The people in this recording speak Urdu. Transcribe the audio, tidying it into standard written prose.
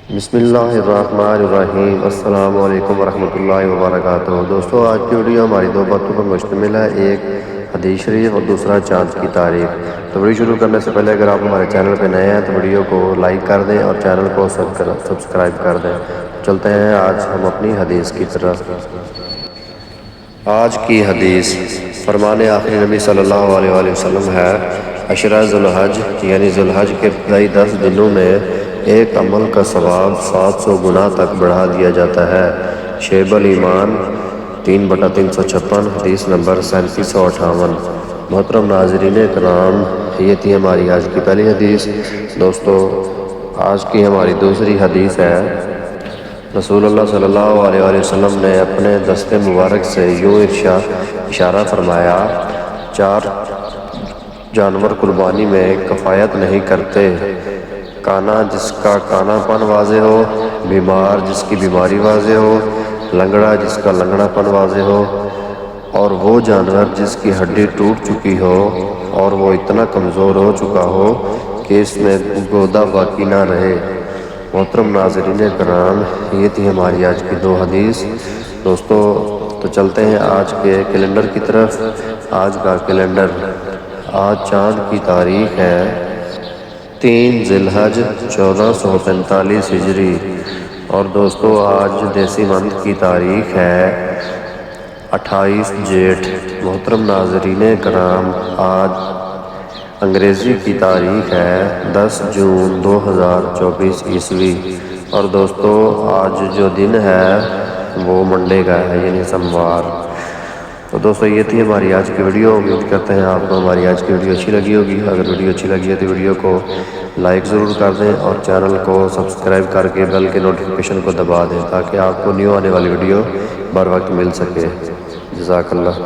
بسم اللہ الرحمن الرحیم۔ السلام علیکم ورحمۃ اللہ وبرکاتہ۔ دوستو، آج کی ویڈیو ہماری دو باتوں پر مشتمل ہے، ایک حدیث شریف اور دوسرا چاند کی تاریخ۔ تو ویڈیو شروع کرنے سے پہلے اگر آپ ہمارے چینل پہ نئے ہیں تو ویڈیو کو لائک کر دیں اور چینل کو سبسکرائب کر دیں۔ چلتے ہیں آج ہم اپنی حدیث کی طرف۔ آج کی حدیث فرمان آخری نبی صلی اللہ علیہ وآلہ وسلم ہے، عشرہ ذو الحج یعنی ذو الحج کے ابتدائی 10 دنوں میں ایک عمل کا ثواب 700 گنا تک بڑھا دیا جاتا ہے۔ شعب الایمان 3/356، حدیث نمبر 3758۔ محترم ناظرین کرام، یہ تھی ہماری آج کی پہلی حدیث۔ دوستو، آج کی ہماری دوسری حدیث ہے، رسول اللہ صلی اللہ علیہ وآلہ وسلم نے اپنے دست مبارک سے یوں اشارہ فرمایا، 4 جانور قربانی میں کفایت نہیں کرتے: کانا جس کا کانا پن واضح ہو، بیمار جس کی بیماری واضح ہو، لنگڑا جس کا لنگڑا پن واضح ہو، اور وہ جانور جس کی ہڈی ٹوٹ چکی ہو اور وہ اتنا کمزور ہو چکا ہو کہ اس میں گودا باقی نہ رہے۔ محترم ناظرین کرام، یہ تھی ہماری آج کی 2 حدیث۔ دوستو، تو چلتے ہیں آج کے کیلنڈر کی طرف۔ آج کا کیلنڈر، آج چاند کی تاریخ ہے 3 ذی الحج 1445 ہجری، اور دوستو آج دیسی منتھ کی تاریخ ہے 28 جیٹھ۔ محترم ناظرین کرام، آج انگریزی کی تاریخ ہے 10 جون 2024 عیسوی، اور دوستو آج جو دن ہے وہ منڈے کا ہے یعنی سوموار۔ تو دوستو، یہ تھی ہماری آج کی ویڈیو۔ امید کرتے ہیں آپ کو ہماری آج کی ویڈیو اچھی لگی ہوگی۔ اگر ویڈیو اچھی لگی ہے تو ویڈیو کو لائک ضرور کر دیں اور چینل کو سبسکرائب کر کے بیل کے نوٹیفیکیشن کو دبا دیں تاکہ آپ کو نیو آنے والی ویڈیو بر وقت مل سکے۔ جزاک اللہ۔